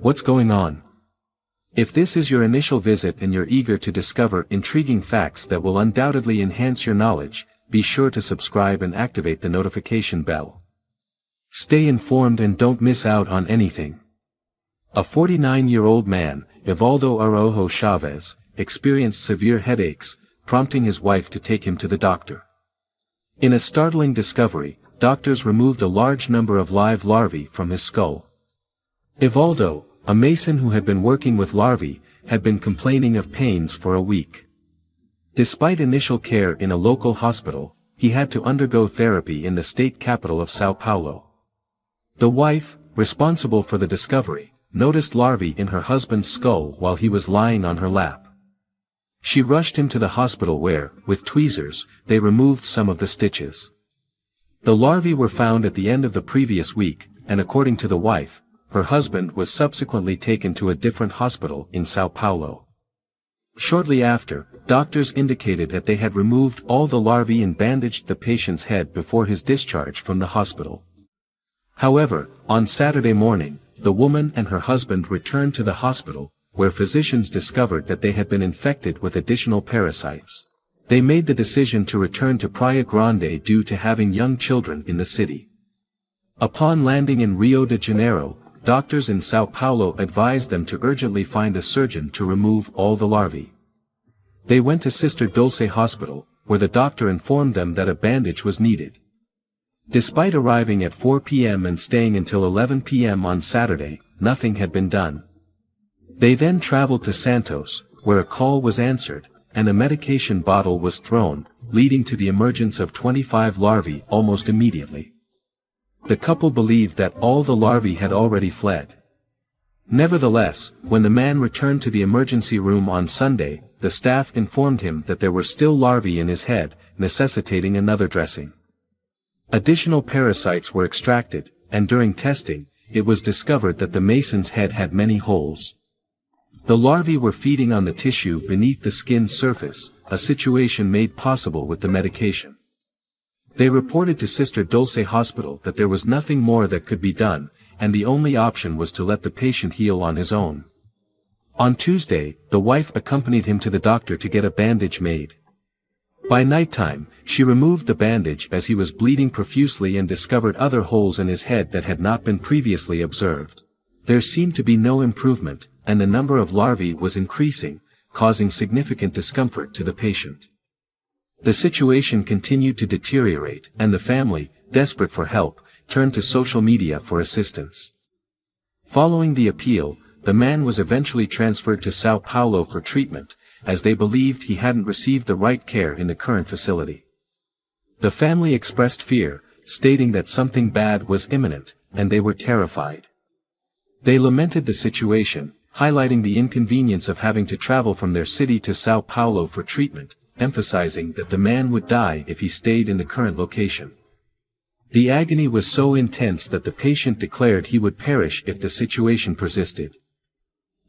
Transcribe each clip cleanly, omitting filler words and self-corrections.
What's going on? If this is your initial visit and you're eager to discover intriguing facts that will undoubtedly enhance your knowledge, be sure to subscribe and activate the notification bell. Stay informed and don't miss out on anything. A 49-year-old man, Evaldo Araujo Chavez, experienced severe headaches, prompting his wife to take him to the doctor. In a startling discovery, doctors removed a large number of live larvae from his skull. Evaldo, a mason who had been working with larvae, had been complaining of pains for a week. Despite initial care in a local hospital, he had to undergo therapy in the state capital of São Paulo. The wife, responsible for the discovery, noticed larvae in her husband's skull while he was lying on her lap. She rushed him to the hospital where, with tweezers, they removed some of the stitches. The larvae were found at the end of the previous week, and according to the wife, her husband was subsequently taken to a different hospital in São Paulo. Shortly after, doctors indicated that they had removed all the larvae and bandaged the patient's head before his discharge from the hospital. However, on Saturday morning, the woman and her husband returned to the hospital, where physicians discovered that they had been infected with additional parasites. They made the decision to return to Praia Grande due to having young children in the city. Upon landing in Rio de Janeiro, doctors in São Paulo advised them to urgently find a surgeon to remove all the larvae. They went to Sister Dulce Hospital, where the doctor informed them that a bandage was needed. Despite arriving at 4 p.m. and staying until 11 p.m. on Saturday, nothing had been done. They then traveled to Santos, where a call was answered, and a medication bottle was thrown, leading to the emergence of 25 larvae almost immediately. The couple believed that all the larvae had already fled. Nevertheless, when the man returned to the emergency room on Sunday, the staff informed him that there were still larvae in his head, necessitating another dressing. Additional parasites were extracted, and during testing, it was discovered that the mason's head had many holes. The larvae were feeding on the tissue beneath the skin's surface, a situation made possible with the medication. They reported to Sister Dulce Hospital that there was nothing more that could be done, and the only option was to let the patient heal on his own. On Tuesday, the wife accompanied him to the doctor to get a bandage made. By nighttime, she removed the bandage as he was bleeding profusely and discovered other holes in his head that had not been previously observed. There seemed to be no improvement, and the number of larvae was increasing, causing significant discomfort to the patient. The situation continued to deteriorate, and the family, desperate for help, turned to social media for assistance. Following the appeal, the man was eventually transferred to São Paulo for treatment, as they believed he hadn't received the right care in the current facility. The family expressed fear, stating that something bad was imminent, and they were terrified. They lamented the situation, highlighting the inconvenience of having to travel from their city to São Paulo for treatment, emphasizing that the man would die if he stayed in the current location. The agony was so intense that the patient declared he would perish if the situation persisted.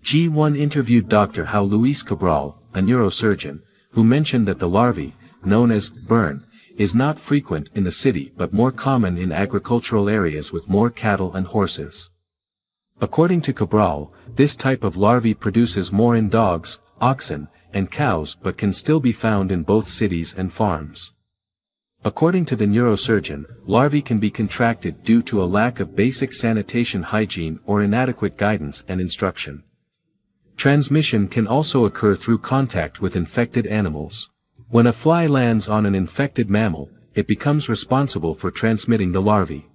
G1 interviewed Dr. João Luís Cabral, a neurosurgeon, who mentioned that the larvae, known as burn, is not frequent in the city but more common in agricultural areas with more cattle and horses. According to Cabral, this type of larvae produces more in dogs, oxen, and cows but can still be found in both cities and farms. According to the neurosurgeon, larvae can be contracted due to a lack of basic sanitation hygiene or inadequate guidance and instruction. Transmission can also occur through contact with infected animals. When a fly lands on an infected mammal, it becomes responsible for transmitting the larvae.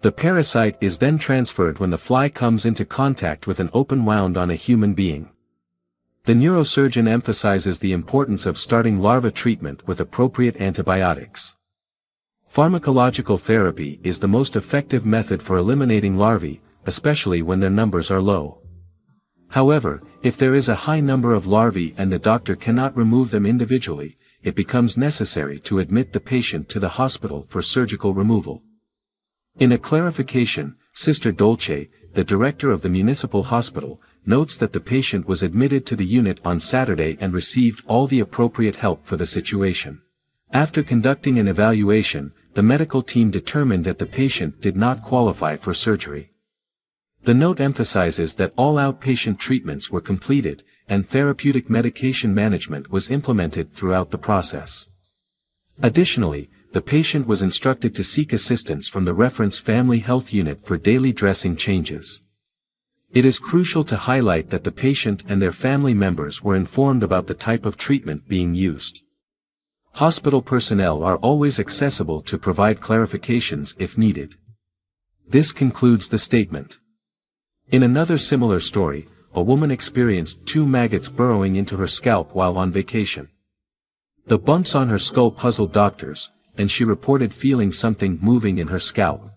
The parasite is then transferred when the fly comes into contact with an open wound on a human being. The neurosurgeon emphasizes the importance of starting larva treatment with appropriate antibiotics. Pharmacological therapy is the most effective method for eliminating larvae, especially when their numbers are low. However, if there is a high number of larvae and the doctor cannot remove them individually, it becomes necessary to admit the patient to the hospital for surgical removal. In a clarification, Sister Dulce, the director of the municipal hospital, notes that the patient was admitted to the unit on Saturday and received all the appropriate help for the situation. After conducting an evaluation, the medical team determined that the patient did not qualify for surgery. The note emphasizes that all outpatient treatments were completed, and therapeutic medication management was implemented throughout the process. Additionally, the patient was instructed to seek assistance from the reference family health unit for daily dressing changes. It is crucial to highlight that the patient and their family members were informed about the type of treatment being used. Hospital personnel are always accessible to provide clarifications if needed. This concludes the statement. In another similar story, a woman experienced 2 maggots burrowing into her scalp while on vacation. The bumps on her skull puzzled doctors, and she reported feeling something moving in her scalp.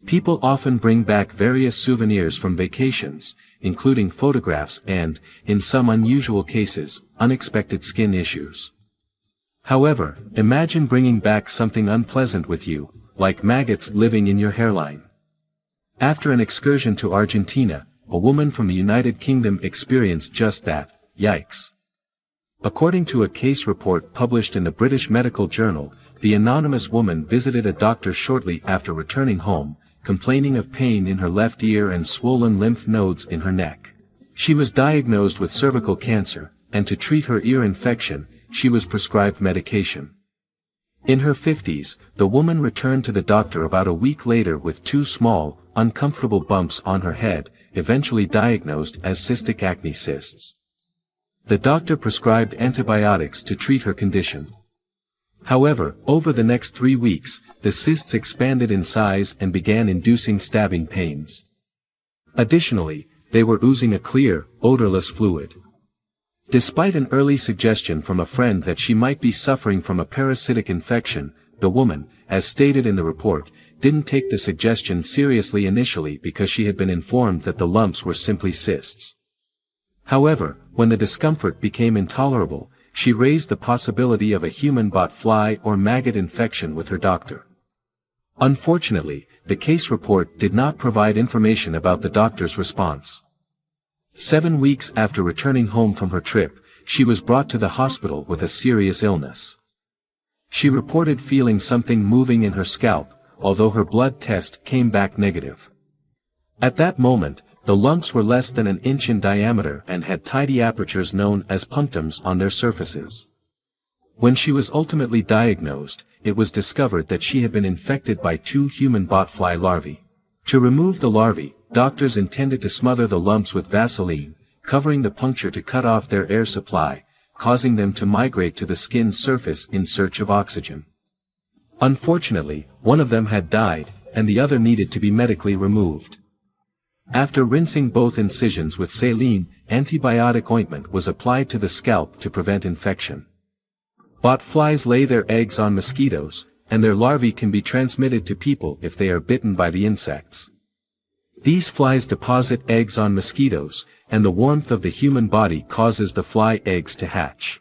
People often bring back various souvenirs from vacations, including photographs and, in some unusual cases, unexpected skin issues. However, imagine bringing back something unpleasant with you, like maggots living in your hairline. After an excursion to Argentina, a woman from the United Kingdom experienced just that. Yikes. According to a case report published in the British Medical Journal, the anonymous woman visited a doctor shortly after returning home, complaining of pain in her left ear and swollen lymph nodes in her neck. She was diagnosed with cervical cancer, and to treat her ear infection, she was prescribed medication. In her 50s, the woman returned to the doctor about a week later with 2 small, uncomfortable bumps on her head, eventually diagnosed as cystic acne cysts. The doctor prescribed antibiotics to treat her condition. However, over the next 3 weeks, the cysts expanded in size and began inducing stabbing pains. Additionally, they were oozing a clear, odorless fluid. Despite an early suggestion from a friend that she might be suffering from a parasitic infection, the woman, as stated in the report, didn't take the suggestion seriously initially because she had been informed that the lumps were simply cysts. However, when the discomfort became intolerable, she raised the possibility of a human botfly or maggot infection with her doctor. Unfortunately, the case report did not provide information about the doctor's response. 7 weeks after returning home from her trip, she was brought to the hospital with a serious illness. She reported feeling something moving in her scalp, although her blood test came back negative. At that moment, the lumps were less than an inch in diameter and had tiny apertures known as punctums on their surfaces. When she was ultimately diagnosed, it was discovered that she had been infected by 2 human botfly larvae. To remove the larvae, doctors intended to smother the lumps with Vaseline, covering the puncture to cut off their air supply, causing them to migrate to the skin's surface in search of oxygen. Unfortunately, one of them had died, and the other needed to be medically removed. After rinsing both incisions with saline, antibiotic ointment was applied to the scalp to prevent infection. Botflies lay their eggs on mosquitoes, and their larvae can be transmitted to people if they are bitten by the insects. These flies deposit eggs on mosquitoes, and the warmth of the human body causes the fly eggs to hatch.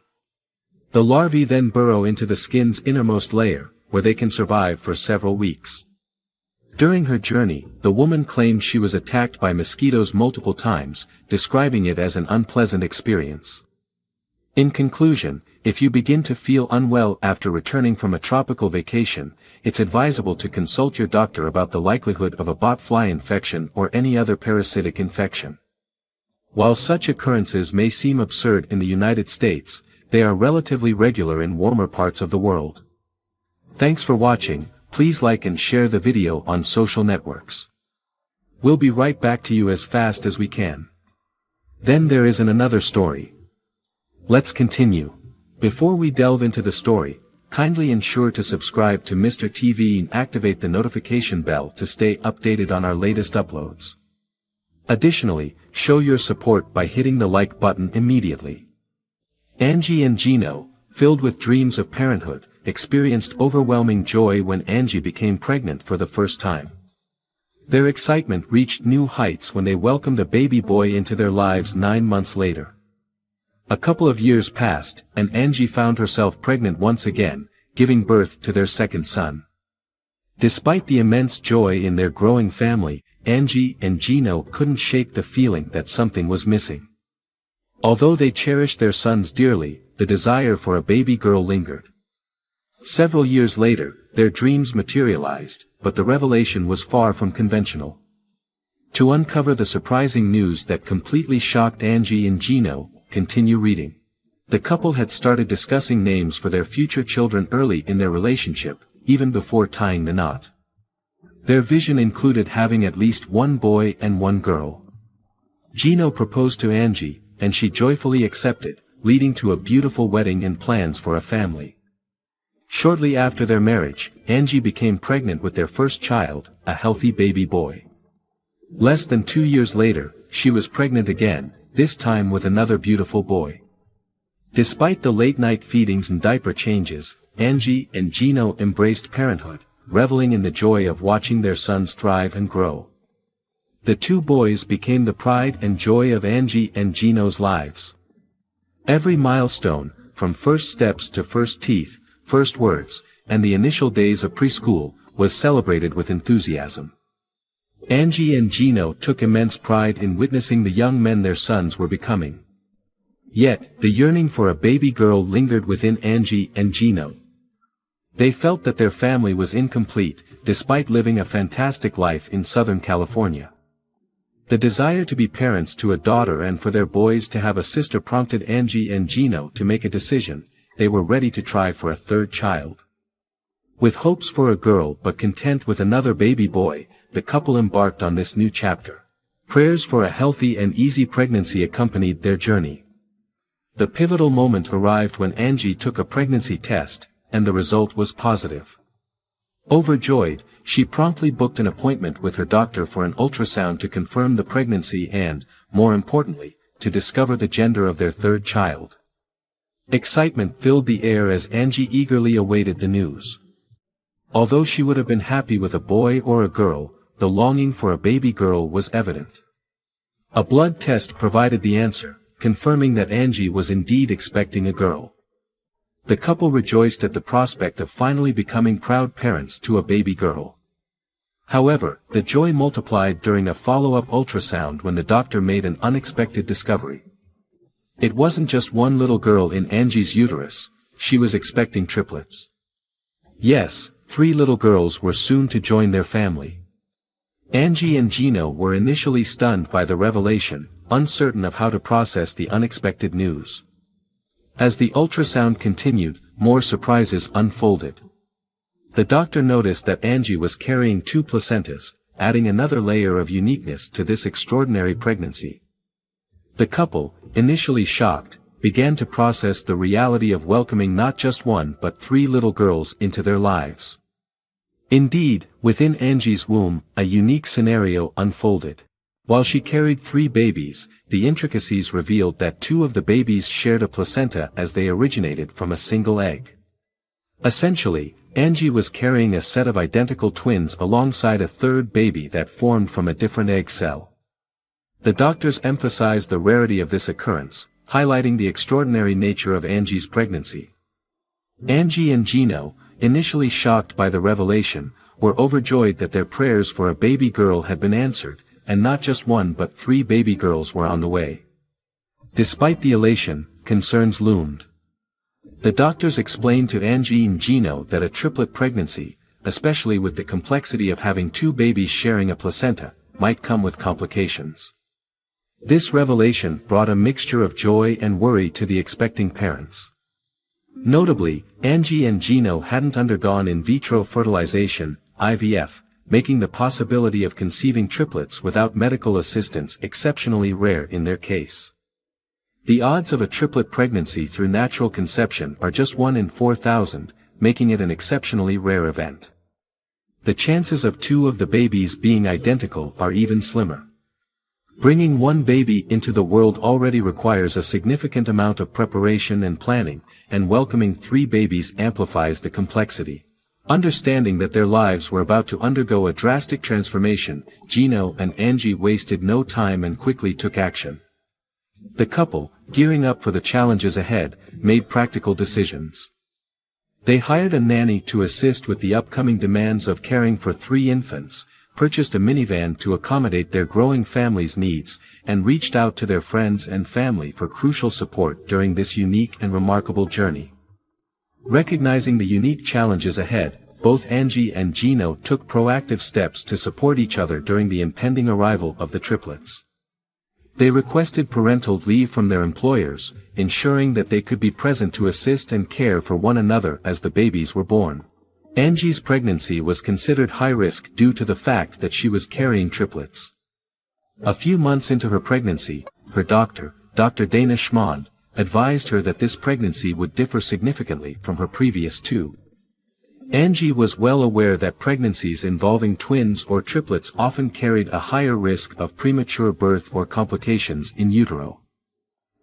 The larvae then burrow into the skin's innermost layer, where they can survive for several weeks. During her journey, the woman claimed she was attacked by mosquitoes multiple times, describing it as an unpleasant experience. In conclusion, if you begin to feel unwell after returning from a tropical vacation, it's advisable to consult your doctor about the likelihood of a botfly infection or any other parasitic infection. While such occurrences may seem absurd in the United States, they are relatively regular in warmer parts of the world. Thanks for watching. Please like and share the video on social networks. We'll be right back to you as fast as we can. Then there is another story. Let's continue. Before we delve into the story, kindly ensure to subscribe to Mr. TV and activate the notification bell to stay updated on our latest uploads. Additionally, show your support by hitting the like button immediately. Angie and Gino, filled with dreams of parenthood, experienced overwhelming joy when Angie became pregnant for the first time. Their excitement reached new heights when they welcomed a baby boy into their lives 9 months later. A couple of years passed, and Angie found herself pregnant once again, giving birth to their second son. Despite the immense joy in their growing family, Angie and Gino couldn't shake the feeling that something was missing. Although they cherished their sons dearly, the desire for a baby girl lingered. Several years later, their dreams materialized, but the revelation was far from conventional. To uncover the surprising news that completely shocked Angie and Gino, continue reading. The couple had started discussing names for their future children early in their relationship, even before tying the knot. Their vision included having at least one boy and one girl. Gino proposed to Angie, and she joyfully accepted, leading to a beautiful wedding and plans for a family. Shortly after their marriage, Angie became pregnant with their first child, a healthy baby boy. Less than 2 years later, she was pregnant again, this time with another beautiful boy. Despite the late-night feedings and diaper changes, Angie and Gino embraced parenthood, reveling in the joy of watching their sons thrive and grow. The two boys became the pride and joy of Angie and Gino's lives. Every milestone, from first steps to first teeth, first words, and the initial days of preschool, was celebrated with enthusiasm. Angie and Gino took immense pride in witnessing the young men their sons were becoming. Yet, the yearning for a baby girl lingered within Angie and Gino. They felt that their family was incomplete, despite living a fantastic life in Southern California. The desire to be parents to a daughter and for their boys to have a sister prompted Angie and Gino to make a decision: they were ready to try for a third child. With hopes for a girl but content with another baby boy, the couple embarked on this new chapter. Prayers for a healthy and easy pregnancy accompanied their journey. The pivotal moment arrived when Angie took a pregnancy test, and the result was positive. Overjoyed, she promptly booked an appointment with her doctor for an ultrasound to confirm the pregnancy and, more importantly, to discover the gender of their third child. Excitement filled the air as Angie eagerly awaited the news. Although she would have been happy with a boy or a girl, the longing for a baby girl was evident. A blood test provided the answer, confirming that Angie was indeed expecting a girl. The couple rejoiced at the prospect of finally becoming proud parents to a baby girl. However, the joy multiplied during a follow-up ultrasound when the doctor made an unexpected discovery. It wasn't just one little girl in Angie's uterus, she was expecting triplets. Yes, 3 little girls were soon to join their family. Angie and Gino were initially stunned by the revelation, uncertain of how to process the unexpected news. As the ultrasound continued, more surprises unfolded. The doctor noticed that Angie was carrying 2 placentas, adding another layer of uniqueness to this extraordinary pregnancy. The couple, initially shocked, began to process the reality of welcoming not just 1 but 3 little girls into their lives. Indeed, within Angie's womb, a unique scenario unfolded. While she carried 3 babies, the intricacies revealed that 2 of the babies shared a placenta as they originated from a single egg. Essentially, Angie was carrying a set of identical twins alongside a third baby that formed from a different egg cell. The doctors emphasized the rarity of this occurrence, highlighting the extraordinary nature of Angie's pregnancy. Angie and Gino, initially shocked by the revelation, were overjoyed that their prayers for a baby girl had been answered, and not just 1 but 3 baby girls were on the way. Despite the elation, concerns loomed. The doctors explained to Angie and Gino that a triplet pregnancy, especially with the complexity of having 2 babies sharing a placenta, might come with complications. This revelation brought a mixture of joy and worry to the expecting parents. Notably, Angie and Gino hadn't undergone in vitro fertilization, IVF, making the possibility of conceiving triplets without medical assistance exceptionally rare in their case. The odds of a triplet pregnancy through natural conception are just 1 in 4,000, making it an exceptionally rare event. The chances of 2 of the babies being identical are even slimmer. Bringing 1 baby into the world already requires a significant amount of preparation and planning, and welcoming 3 babies amplifies the complexity. Understanding that their lives were about to undergo a drastic transformation, Gino and Angie wasted no time and quickly took action. The couple, gearing up for the challenges ahead, made practical decisions. They hired a nanny to assist with the upcoming demands of caring for 3 infants, purchased a minivan to accommodate their growing family's needs, and reached out to their friends and family for crucial support during this unique and remarkable journey. Recognizing the unique challenges ahead, both Angie and Gino took proactive steps to support each other during the impending arrival of the triplets. They requested parental leave from their employers, ensuring that they could be present to assist and care for one another as the babies were born. Angie's pregnancy was considered high risk due to the fact that she was carrying triplets. A few months into her pregnancy, her doctor, Dr. Dana Schmond, advised her that this pregnancy would differ significantly from her previous two. Angie was well aware that pregnancies involving twins or triplets often carried a higher risk of premature birth or complications in utero.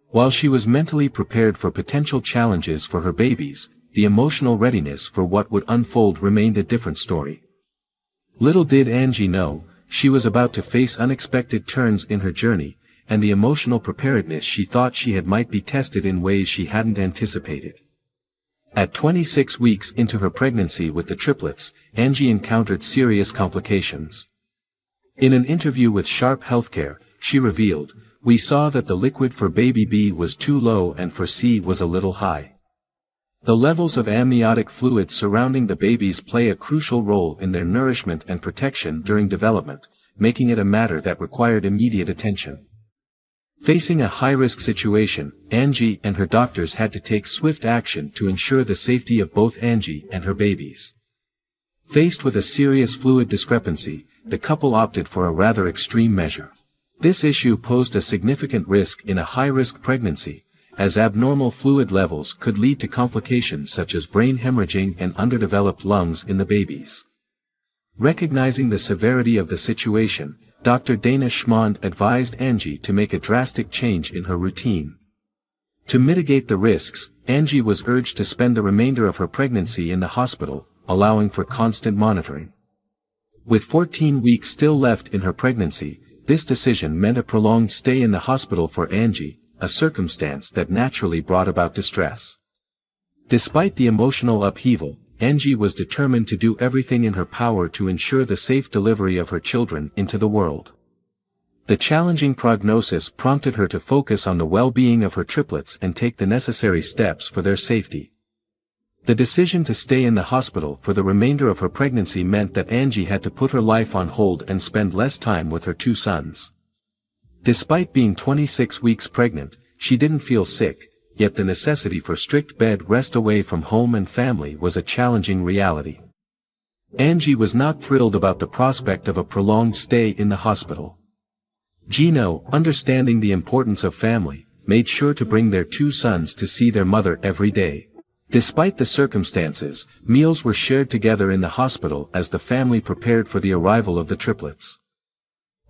While she was mentally prepared for potential challenges for her babies, the emotional readiness for what would unfold remained a different story. Little did Angie know, she was about to face unexpected turns in her journey, and the emotional preparedness she thought she had might be tested in ways she hadn't anticipated. At 26 weeks into her pregnancy with the triplets, Angie encountered serious complications. In an interview with Sharp Healthcare, she revealed, "We saw that the liquid for baby B was too low and for C was a little high. The levels of amniotic fluid surrounding the babies play a crucial role in their nourishment and protection during development, making it a matter that required immediate attention." Facing a high-risk situation, Angie and her doctors had to take swift action to ensure the safety of both Angie and her babies. Faced with a serious fluid discrepancy, the couple opted for a rather extreme measure. This issue posed a significant risk in a high-risk pregnancy, as abnormal fluid levels could lead to complications such as brain hemorrhaging and underdeveloped lungs in the babies. Recognizing the severity of the situation, Dr. Dana Schmond advised Angie to make a drastic change in her routine. To mitigate the risks, Angie was urged to spend the remainder of her pregnancy in the hospital, allowing for constant monitoring. With 14 weeks still left in her pregnancy, this decision meant a prolonged stay in the hospital for Angie, a circumstance that naturally brought about distress. Despite the emotional upheaval, Angie was determined to do everything in her power to ensure the safe delivery of her children into the world. The challenging prognosis prompted her to focus on the well-being of her triplets and take the necessary steps for their safety. The decision to stay in the hospital for the remainder of her pregnancy meant that Angie had to put her life on hold and spend less time with her two sons. Despite being 26 weeks pregnant, she didn't feel sick, yet the necessity for strict bed rest away from home and family was a challenging reality. Angie was not thrilled about the prospect of a prolonged stay in the hospital. Gino, understanding the importance of family, made sure to bring their two sons to see their mother every day. Despite the circumstances, meals were shared together in the hospital as the family prepared for the arrival of the triplets.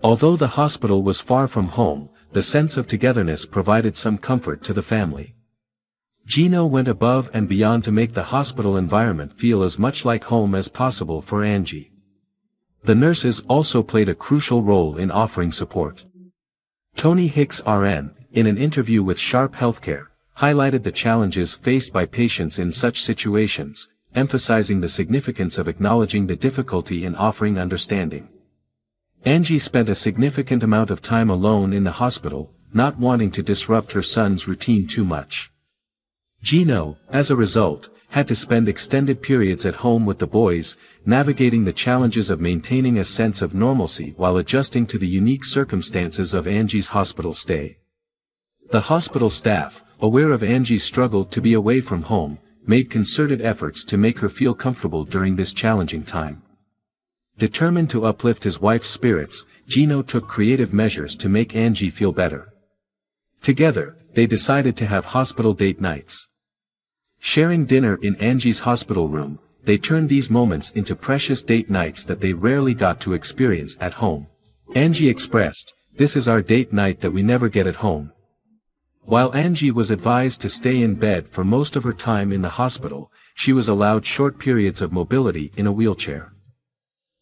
Although the hospital was far from home, the sense of togetherness provided some comfort to the family. Gino went above and beyond to make the hospital environment feel as much like home as possible for Angie. The nurses also played a crucial role in offering support. Tony Hicks RN, in an interview with Sharp Healthcare, highlighted the challenges faced by patients in such situations, emphasizing the significance of acknowledging the difficulty in offering understanding. Angie spent a significant amount of time alone in the hospital, not wanting to disrupt her son's routine too much. Gino, as a result, had to spend extended periods at home with the boys, navigating the challenges of maintaining a sense of normalcy while adjusting to the unique circumstances of Angie's hospital stay. The hospital staff, aware of Angie's struggle to be away from home, made concerted efforts to make her feel comfortable during this challenging time. Determined to uplift his wife's spirits, Gino took creative measures to make Angie feel better. Together, they decided to have hospital date nights. Sharing dinner in Angie's hospital room, they turned these moments into precious date nights that they rarely got to experience at home. Angie expressed, "This is our date night that we never get at home." While Angie was advised to stay in bed for most of her time in the hospital, she was allowed short periods of mobility in a wheelchair.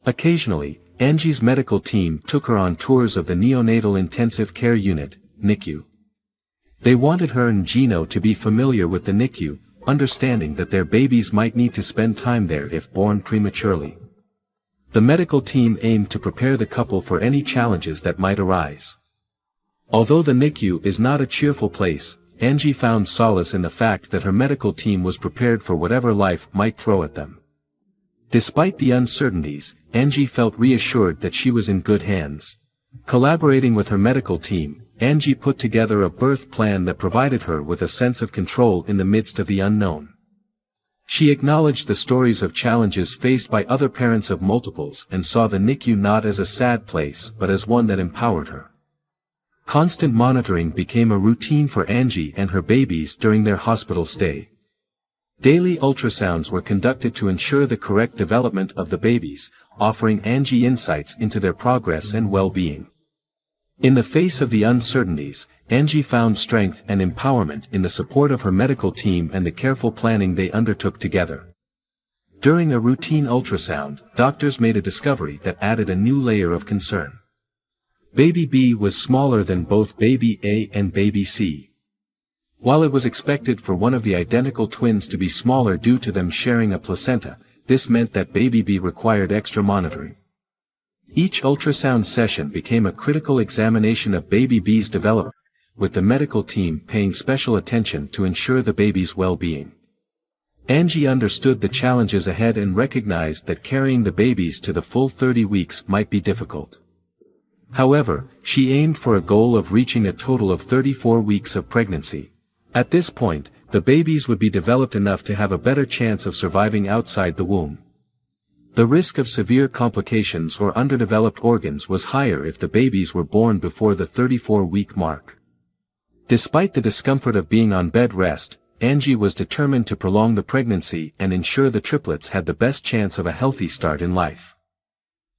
Occasionally, Angie's medical team took her on tours of the neonatal intensive care unit, NICU. They wanted her and Gino to be familiar with the NICU, understanding that their babies might need to spend time there if born prematurely. The medical team aimed to prepare the couple for any challenges that might arise. Although the NICU is not a cheerful place, Angie found solace in the fact that her medical team was prepared for whatever life might throw at them. Despite the uncertainties, Angie felt reassured that she was in good hands. Collaborating with her medical team, Angie put together a birth plan that provided her with a sense of control in the midst of the unknown. She acknowledged the stories of challenges faced by other parents of multiples and saw the NICU not as a sad place but as one that empowered her. Constant monitoring became a routine for Angie and her babies during their hospital stay. Daily ultrasounds were conducted to ensure the correct development of the babies, offering Angie insights into their progress and well-being. In the face of the uncertainties, Angie found strength and empowerment in the support of her medical team and the careful planning they undertook together. During a routine ultrasound, doctors made a discovery that added a new layer of concern. Baby B was smaller than both baby A and baby C. While it was expected for one of the identical twins to be smaller due to them sharing a placenta, this meant that baby B required extra monitoring. Each ultrasound session became a critical examination of baby B's development, with the medical team paying special attention to ensure the baby's well-being. Angie understood the challenges ahead and recognized that carrying the babies to the full 30 weeks might be difficult. However, she aimed for a goal of reaching a total of 34 weeks of pregnancy. At this point, the babies would be developed enough to have a better chance of surviving outside the womb. The risk of severe complications or underdeveloped organs was higher if the babies were born before the 34-week mark. Despite the discomfort of being on bed rest, Angie was determined to prolong the pregnancy and ensure the triplets had the best chance of a healthy start in life.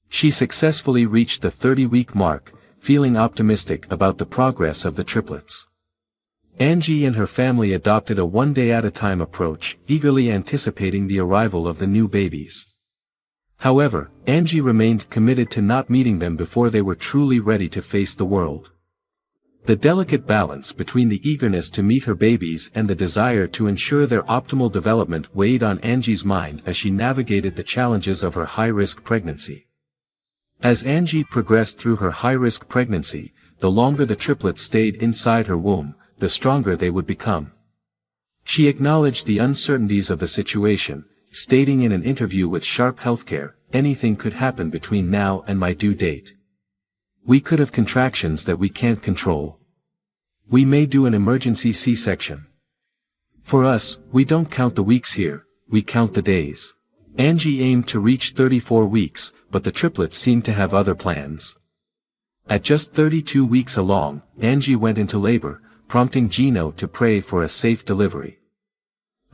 She successfully reached the 30-week mark, feeling optimistic about the progress of the triplets. Angie and her family adopted a one-day-at-a-time approach, eagerly anticipating the arrival of the new babies. However, Angie remained committed to not meeting them before they were truly ready to face the world. The delicate balance between the eagerness to meet her babies and the desire to ensure their optimal development weighed on Angie's mind as she navigated the challenges of her high-risk pregnancy. As Angie progressed through her high-risk pregnancy, the longer the triplets stayed inside her womb, the stronger they would become. She acknowledged the uncertainties of the situation, stating in an interview with Sharp Healthcare, "Anything could happen between now and my due date. We could have contractions that we can't control. We may do an emergency C-section. For us, we don't count the weeks here, we count the days." Angie aimed to reach 34 weeks, but the triplets seemed to have other plans. At just 32 weeks along, Angie went into labor, prompting Gino to pray for a safe delivery.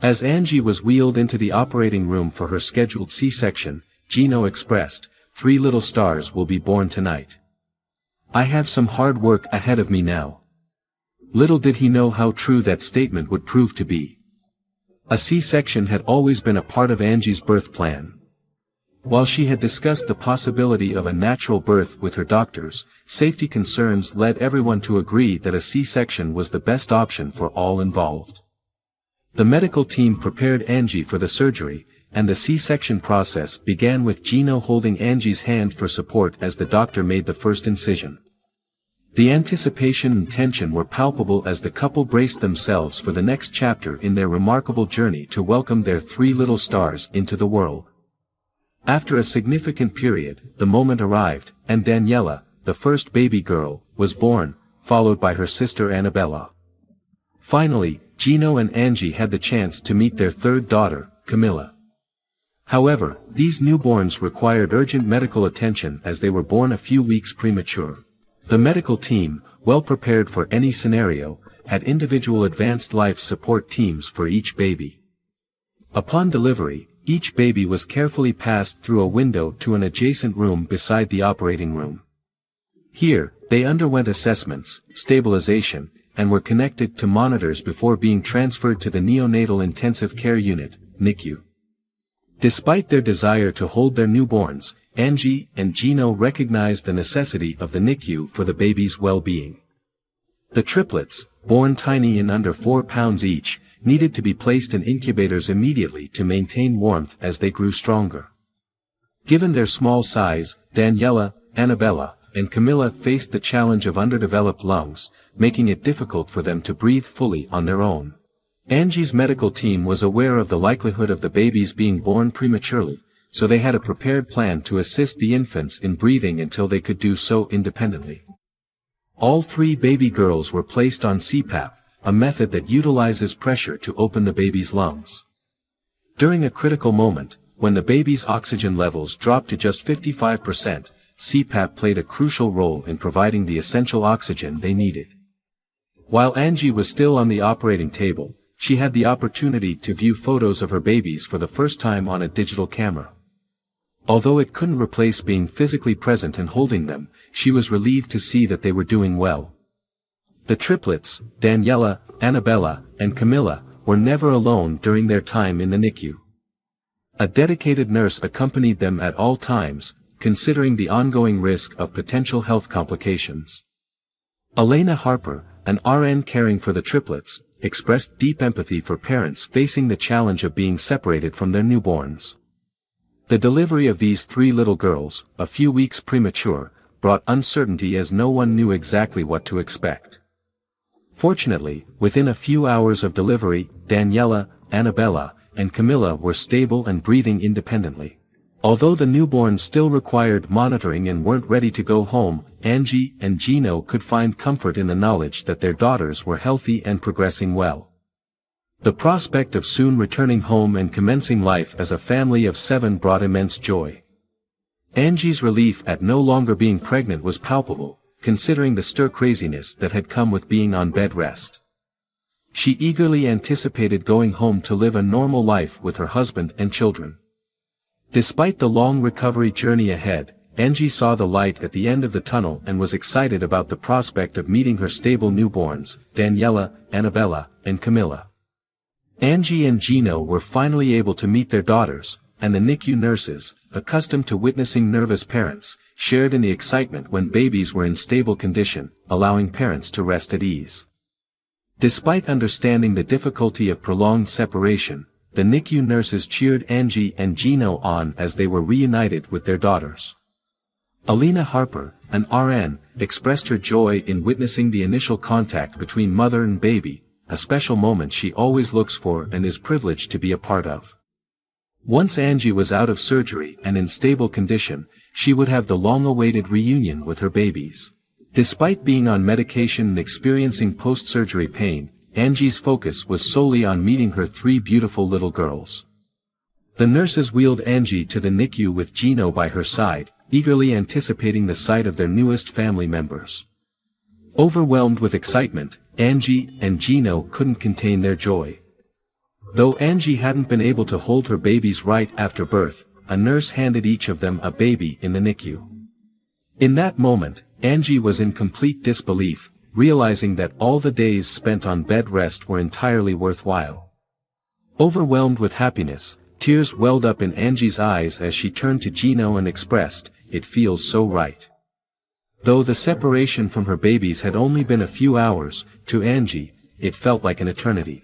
As Angie was wheeled into the operating room for her scheduled C-section, Gino expressed, "3 little stars will be born tonight. I have some hard work ahead of me now." Little did he know how true that statement would prove to be. A C-section had always been a part of Angie's birth plan. While she had discussed the possibility of a natural birth with her doctors, safety concerns led everyone to agree that a C-section was the best option for all involved. The medical team prepared Angie for the surgery, and the C-section process began with Gino holding Angie's hand for support as the doctor made the first incision. The anticipation and tension were palpable as the couple braced themselves for the next chapter in their remarkable journey to welcome their 3 little stars into the world. After a significant period, the moment arrived, and Daniela, the first baby girl, was born, followed by her sister Annabella. Finally, Gino and Angie had the chance to meet their third daughter, Camilla. However, these newborns required urgent medical attention as they were born a few weeks premature. The medical team, well prepared for any scenario, had individual advanced life support teams for each baby. Upon delivery, each baby was carefully passed through a window to an adjacent room beside the operating room. Here, they underwent assessments, stabilization, and were connected to monitors before being transferred to the neonatal intensive care unit, NICU. Despite their desire to hold their newborns, Angie and Gino recognized the necessity of the NICU for the baby's well-being. The triplets, born tiny and under 4 pounds each, needed to be placed in incubators immediately to maintain warmth as they grew stronger. Given their small size, Daniela, Annabella, and Camilla faced the challenge of underdeveloped lungs, making it difficult for them to breathe fully on their own. Angie's medical team was aware of the likelihood of the babies being born prematurely, so they had a prepared plan to assist the infants in breathing until they could do so independently. All 3 baby girls were placed on CPAP, a method that utilizes pressure to open the baby's lungs. During a critical moment, when the baby's oxygen levels dropped to just 55%, CPAP played a crucial role in providing the essential oxygen they needed. While Angie was still on the operating table, she had the opportunity to view photos of her babies for the first time on a digital camera. Although it couldn't replace being physically present and holding them, she was relieved to see that they were doing well. The triplets, Daniela, Annabella, and Camilla, were never alone during their time in the NICU. A dedicated nurse accompanied them at all times, considering the ongoing risk of potential health complications. Elena Harper, an RN caring for the triplets, expressed deep empathy for parents facing the challenge of being separated from their newborns. The delivery of these 3 little girls, a few weeks premature, brought uncertainty as no one knew exactly what to expect. Fortunately, within a few hours of delivery, Daniela, Annabella, and Camilla were stable and breathing independently. Although the newborns still required monitoring and weren't ready to go home, Angie and Gino could find comfort in the knowledge that their daughters were healthy and progressing well. The prospect of soon returning home and commencing life as a family of 7 brought immense joy. Angie's relief at no longer being pregnant was palpable, considering the stir-craziness that had come with being on bed rest. She eagerly anticipated going home to live a normal life with her husband and children. Despite the long recovery journey ahead, Angie saw the light at the end of the tunnel and was excited about the prospect of meeting her stable newborns, Daniela, Annabella, and Camilla. Angie and Gino were finally able to meet their daughters, and the NICU nurses, accustomed to witnessing nervous parents, shared in the excitement when babies were in stable condition, allowing parents to rest at ease. Despite understanding the difficulty of prolonged separation, the NICU nurses cheered Angie and Gino on as they were reunited with their daughters. Elena Harper, an RN, expressed her joy in witnessing the initial contact between mother and baby, a special moment she always looks for and is privileged to be a part of. Once Angie was out of surgery and in stable condition, she would have the long-awaited reunion with her babies. Despite being on medication and experiencing post-surgery pain, Angie's focus was solely on meeting her 3 beautiful little girls. The nurses wheeled Angie to the NICU with Gino by her side, eagerly anticipating the sight of their newest family members. Overwhelmed with excitement, Angie and Gino couldn't contain their joy. Though Angie hadn't been able to hold her babies right after birth, a nurse handed each of them a baby in the NICU. In that moment, Angie was in complete disbelief, realizing that all the days spent on bed rest were entirely worthwhile. Overwhelmed with happiness, tears welled up in Angie's eyes as she turned to Gino and expressed, "It feels so right." Though the separation from her babies had only been a few hours, to Angie, it felt like an eternity.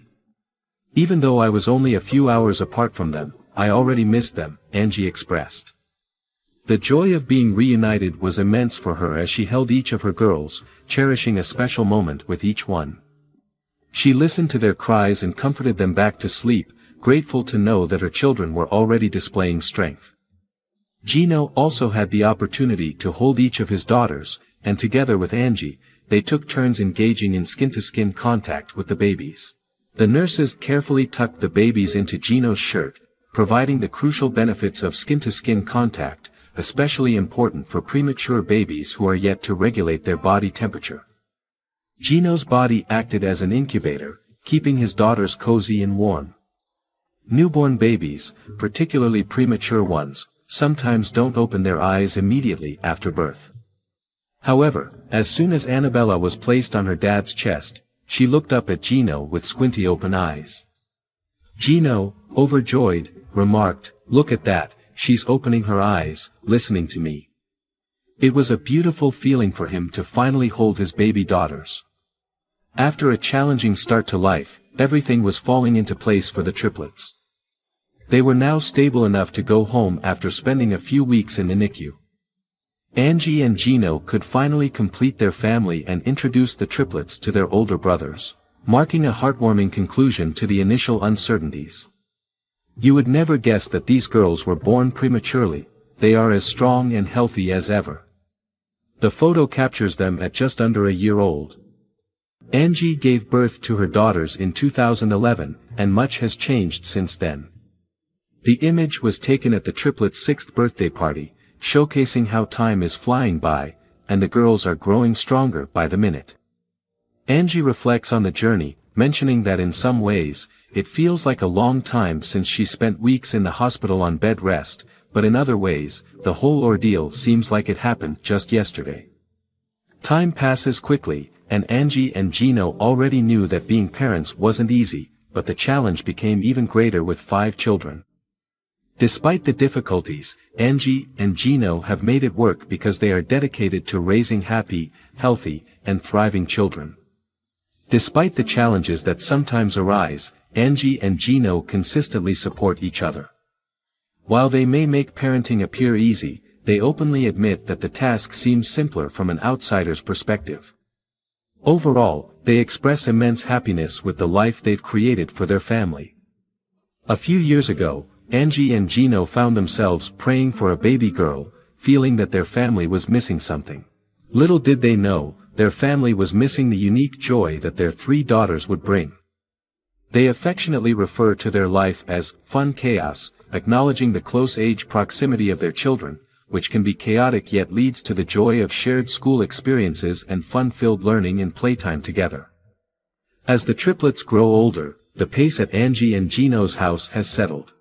"Even though I was only a few hours apart from them, I already missed them," Angie expressed. The joy of being reunited was immense for her as she held each of her girls, cherishing a special moment with each one. She listened to their cries and comforted them back to sleep, grateful to know that her children were already displaying strength. Gino also had the opportunity to hold each of his daughters, and together with Angie, they took turns engaging in skin-to-skin contact with the babies. The nurses carefully tucked the babies into Gino's shirt, providing the crucial benefits of skin-to-skin contact, especially important for premature babies who are yet to regulate their body temperature. Gino's body acted as an incubator, keeping his daughters cozy and warm. Newborn babies, particularly premature ones, sometimes don't open their eyes immediately after birth. However, as soon as Annabella was placed on her dad's chest, she looked up at Gino with squinty open eyes. Gino, overjoyed, remarked, "Look at that, she's opening her eyes, listening to me." It was a beautiful feeling for him to finally hold his baby daughters. After a challenging start to life, everything was falling into place for the triplets. They were now stable enough to go home after spending a few weeks in the NICU. Angie and Gino could finally complete their family and introduce the triplets to their older brothers, marking a heartwarming conclusion to the initial uncertainties. You would never guess that these girls were born prematurely. They are as strong and healthy as ever. The photo captures them at just under a year old. Angie gave birth to her daughters in 2011, and much has changed since then. The image was taken at the triplets' 6th birthday party, showcasing how time is flying by, and the girls are growing stronger by the minute. Angie reflects on the journey, mentioning that in some ways, it feels like a long time since she spent weeks in the hospital on bed rest, but in other ways, the whole ordeal seems like it happened just yesterday. Time passes quickly, and Angie and Gino already knew that being parents wasn't easy, but the challenge became even greater with 5 children. Despite the difficulties, Angie and Gino have made it work because they are dedicated to raising happy, healthy, and thriving children. Despite the challenges that sometimes arise, Angie and Gino consistently support each other. While they may make parenting appear easy, they openly admit that the task seems simpler from an outsider's perspective. Overall, they express immense happiness with the life they've created for their family. A few years ago, Angie and Gino found themselves praying for a baby girl, feeling that their family was missing something. Little did they know, their family was missing the unique joy that their 3 daughters would bring. They affectionately refer to their life as fun chaos, acknowledging the close age proximity of their children, which can be chaotic yet leads to the joy of shared school experiences and fun-filled learning and playtime together. As the triplets grow older, the pace at Angie and Gino's house has settled.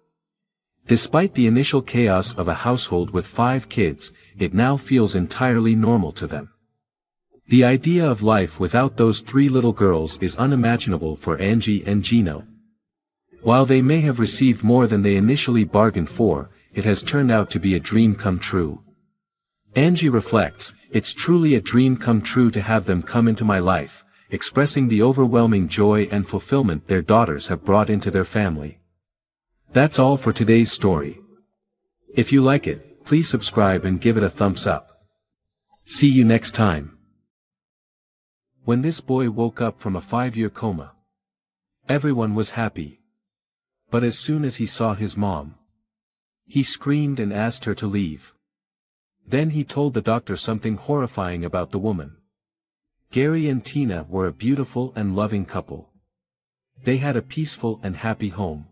Despite the initial chaos of a household with 5 kids, it now feels entirely normal to them. The idea of life without those 3 little girls is unimaginable for Angie and Gino. While they may have received more than they initially bargained for, it has turned out to be a dream come true. Angie reflects, "It's truly a dream come true to have them come into my life," expressing the overwhelming joy and fulfillment their daughters have brought into their family. That's all for today's story. If you like it, please subscribe and give it a thumbs up. See you next time. When this boy woke up from a 5-year coma, everyone was happy. But as soon as he saw his mom, he screamed and asked her to leave. Then he told the doctor something horrifying about the woman. Gary and Tina were a beautiful and loving couple. They had a peaceful and happy home.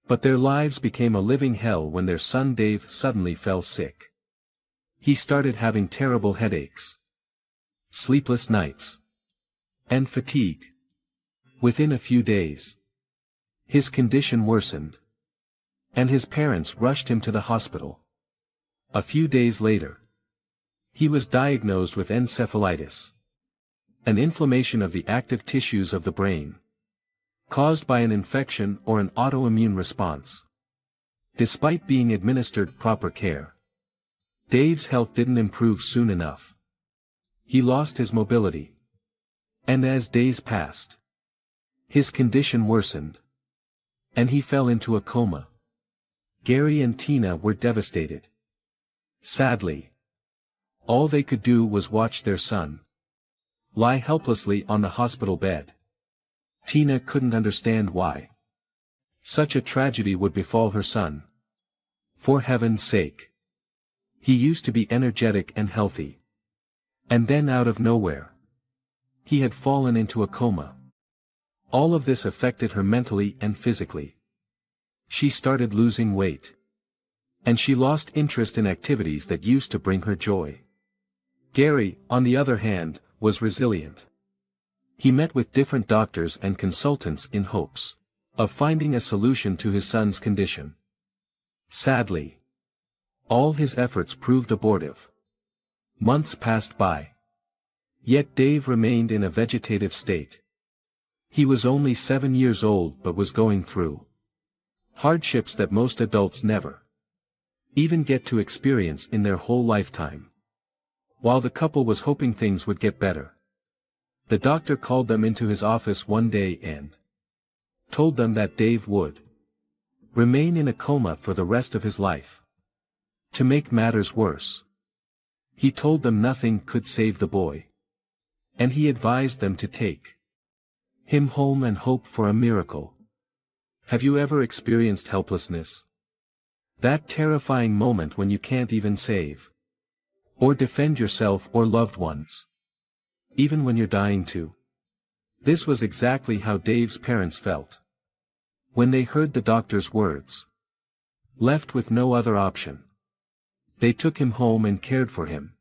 But their lives became a living hell when their son Dave suddenly fell sick. He started having terrible headaches, sleepless nights, and fatigue. Within a few days, his condition worsened, and his parents rushed him to the hospital. A few days later, he was diagnosed with encephalitis, an inflammation of the active tissues of the brain, caused by an infection or an autoimmune response. Despite being administered proper care, Dave's health didn't improve soon enough. He lost his mobility. And as days passed, his condition worsened, and he fell into a coma. Gary and Tina were devastated. Sadly, all they could do was watch their son lie helplessly on the hospital bed. Tina couldn't understand why such a tragedy would befall her son. For heaven's sake. He used to be energetic and healthy. And then out of nowhere, he had fallen into a coma. All of this affected her mentally and physically. She started losing weight. And she lost interest in activities that used to bring her joy. Gary, on the other hand, was resilient. He met with different doctors and consultants in hopes of finding a solution to his son's condition. Sadly, all his efforts proved abortive. Months passed by. Yet Dave remained in a vegetative state. He was only 7 years old but was going through hardships that most adults never even get to experience in their whole lifetime. While the couple was hoping things would get better, the doctor called them into his office one day and told them that Dave would remain in a coma for the rest of his life. To make matters worse, he told them nothing could save the boy, and he advised them to take him home and hope for a miracle. Have you ever experienced helplessness? That terrifying moment when you can't even save or defend yourself or loved ones, even when you're dying to. This was exactly how Dave's parents felt when they heard the doctor's words. Left with no other option, they took him home and cared for him.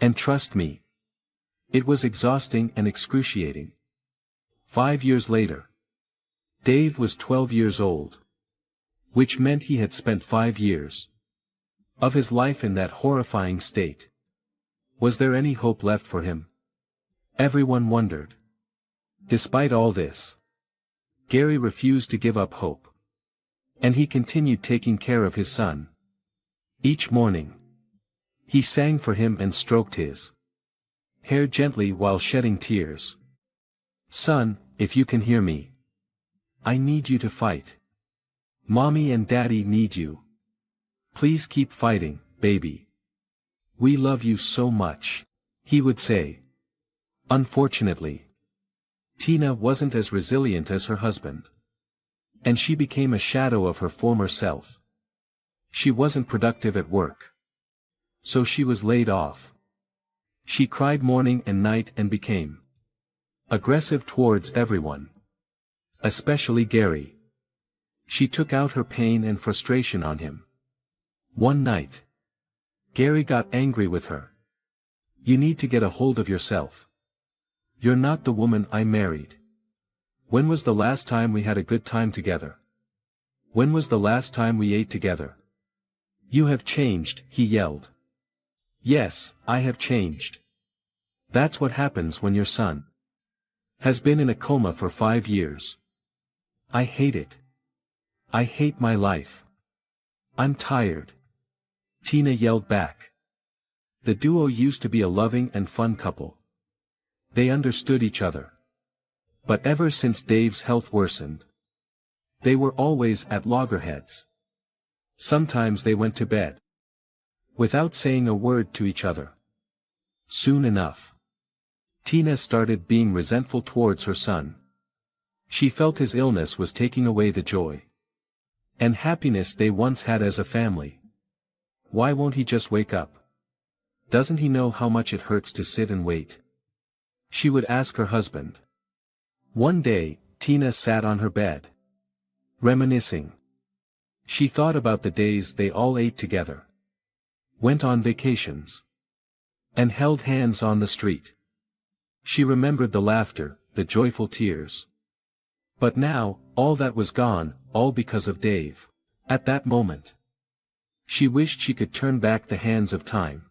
And trust me, it was exhausting and excruciating. 5 years later, Dave was 12 years old, which meant he had spent 5 years of his life in that horrifying state. Was there any hope left for him? Everyone wondered. Despite all this, Gary refused to give up hope. And he continued taking care of his son. Each morning, he sang for him and stroked his hair gently while shedding tears. "Son, if you can hear me, I need you to fight. Mommy and Daddy need you. Please keep fighting, baby. We love you so much," he would say. Unfortunately, Tina wasn't as resilient as her husband. And she became a shadow of her former self. She wasn't productive at work. So she was laid off. She cried morning and night and became aggressive towards everyone, especially Gary. She took out her pain and frustration on him. One night, Gary got angry with her. "You need to get a hold of yourself. You're not the woman I married. When was the last time we had a good time together? When was the last time we ate together? You have changed," he yelled. "Yes, I have changed. That's what happens when your son has been in a coma for 5 years. I hate it. I hate my life. I'm tired," Tina yelled back. The duo used to be a loving and fun couple. They understood each other. But ever since Dave's health worsened, they were always at loggerheads. Sometimes they went to bed without saying a word to each other. Soon enough, Tina started being resentful towards her son. She felt his illness was taking away the joy and happiness they once had as a family. "Why won't he just wake up? Doesn't he know how much it hurts to sit and wait?" she would ask her husband. One day, Tina sat on her bed, reminiscing. She thought about the days they all ate together, went on vacations, and held hands on the street. She remembered the laughter, the joyful tears. But now, all that was gone, all because of Dave. At that moment, she wished she could turn back the hands of time.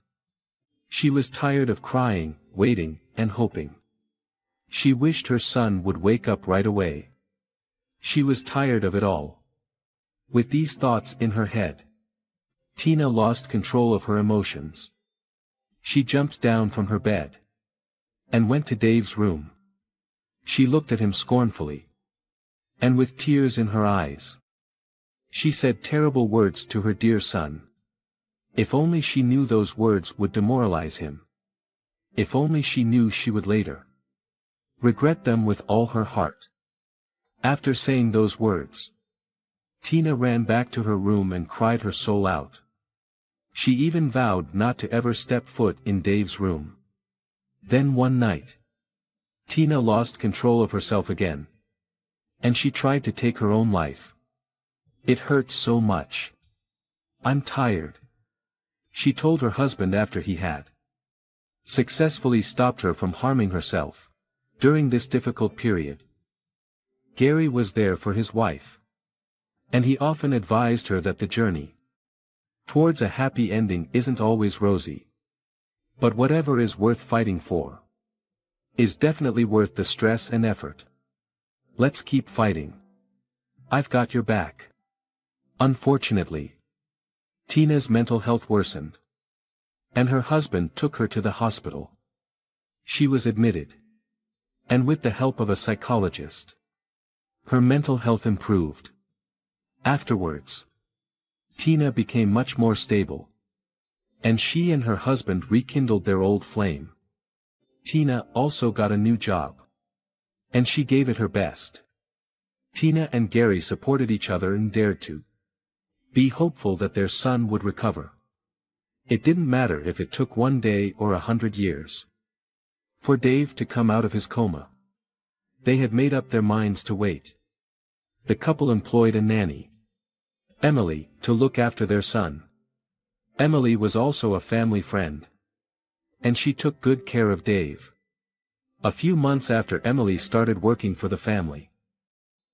She was tired of crying, waiting, and hoping. She wished her son would wake up right away. She was tired of it all. With these thoughts in her head, Tina lost control of her emotions. She jumped down from her bed and went to Dave's room. She looked at him scornfully, and with tears in her eyes, she said terrible words to her dear son. If only she knew those words would demoralize him. If only she knew she would later regret them with all her heart. After saying those words, Tina ran back to her room and cried her soul out. She even vowed not to ever step foot in Dave's room. Then one night, Tina lost control of herself again, and she tried to take her own life. "It hurts so much. I'm tired," she told her husband after he had successfully stopped her from harming herself. During this difficult period, Gary was there for his wife, and he often advised her that the journey towards a happy ending isn't always rosy. But whatever is worth fighting for is definitely worth the stress and effort. Let's keep fighting. I've got your back. Unfortunately, Tina's mental health worsened, and her husband took her to the hospital. She was admitted, and with the help of a psychologist, her mental health improved. Afterwards, Tina became much more stable, and she and her husband rekindled their old flame. Tina also got a new job, and she gave it her best. Tina and Gary supported each other and dared to be hopeful that their son would recover. It didn't matter if it took 1 day or 100 years for Dave to come out of his coma. They had made up their minds to wait. The couple employed a nanny, Emily, to look after their son. Emily was also a family friend, and she took good care of Dave. A few months after Emily started working for the family,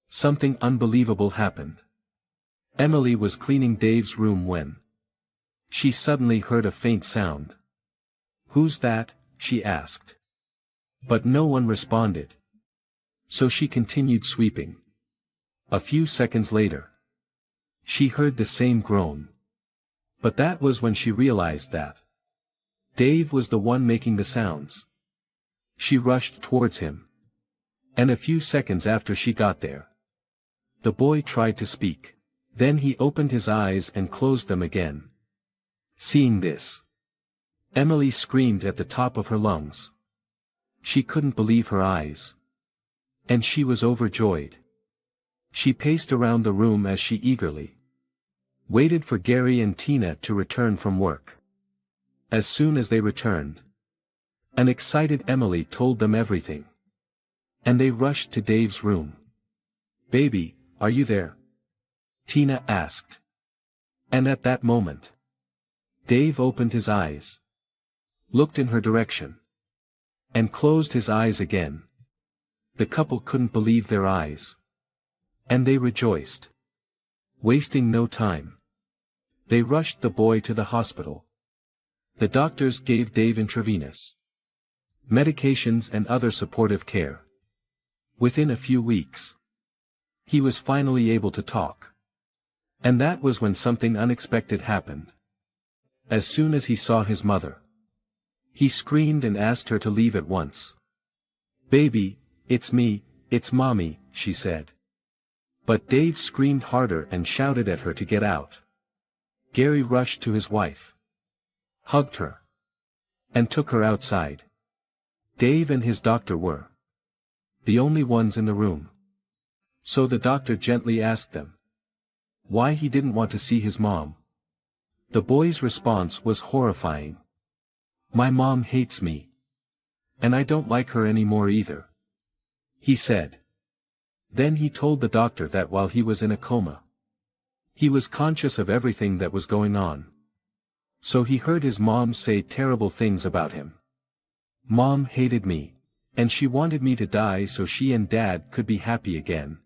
something unbelievable happened. Emily was cleaning Dave's room when she suddenly heard a faint sound. "Who's that?" she asked. But no one responded. So she continued sweeping. A few seconds later, she heard the same groan. But that was when she realized that Dave was the one making the sounds. She rushed towards him. And a few seconds after she got there, the boy tried to speak. Then he opened his eyes and closed them again. Seeing this, Emily screamed at the top of her lungs. She couldn't believe her eyes. And she was overjoyed. She paced around the room as she eagerly waited for Gary and Tina to return from work. As soon as they returned, an excited Emily told them everything. And they rushed to Dave's room. "Baby, are you there?" Tina asked. And at that moment, Dave opened his eyes, looked in her direction, and closed his eyes again. The couple couldn't believe their eyes. And they rejoiced. Wasting no time, they rushed the boy to the hospital. The doctors gave Dave intravenous medications and other supportive care. Within a few weeks, he was finally able to talk. And that was when something unexpected happened. As soon as he saw his mother, he screamed and asked her to leave at once. "Baby, it's me, it's Mommy," she said. But Dave screamed harder and shouted at her to get out. Gary rushed to his wife, hugged her, and took her outside. Dave and his doctor were the only ones in the room. So the doctor gently asked them why he didn't want to see his mom. The boy's response was horrifying. "My mom hates me. And I don't like her anymore either," he said. Then he told the doctor that while he was in a coma, he was conscious of everything that was going on. So he heard his mom say terrible things about him. "Mom hated me, and she wanted me to die so she and Dad could be happy again,"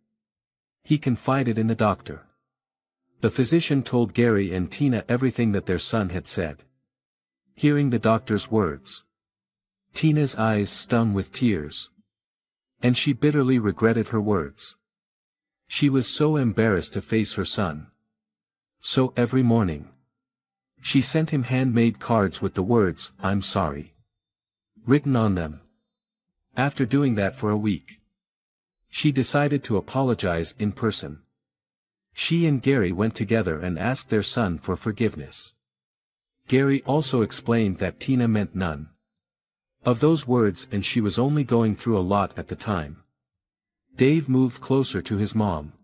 he confided in the doctor. The physician told Gary and Tina everything that their son had said. Hearing the doctor's words, Tina's eyes stung with tears. And she bitterly regretted her words. She was so embarrassed to face her son. So every morning, she sent him handmade cards with the words, "I'm sorry," written on them. After doing that for a week, she decided to apologize in person. She and Gary went together and asked their son for forgiveness. Gary also explained that Tina meant none of those words and she was only going through a lot at the time. Dave moved closer to his mom.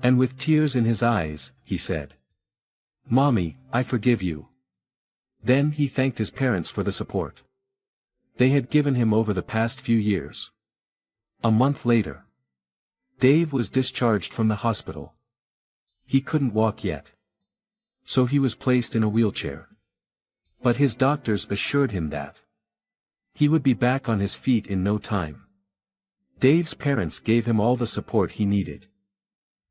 And with tears in his eyes, he said, "Mommy, I forgive you." Then he thanked his parents for the support they had given him over the past few years. A month later, Dave was discharged from the hospital. He couldn't walk yet, so he was placed in a wheelchair. But his doctors assured him that he would be back on his feet in no time. Dave's parents gave him all the support he needed.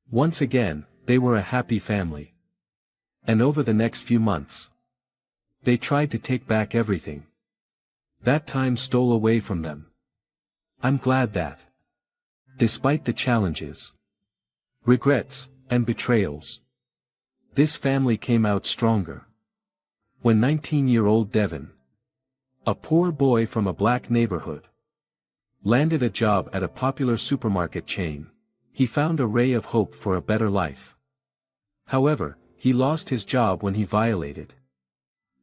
Once again, they were a happy family. And over the next few months, they tried to take back everything that time stole away from them. I'm glad that, despite the challenges, regrets, and betrayals, this family came out stronger. When 19-year-old Devin, a poor boy from a black neighborhood, landed a job at a popular supermarket chain, he found a ray of hope for a better life. However, he lost his job when he violated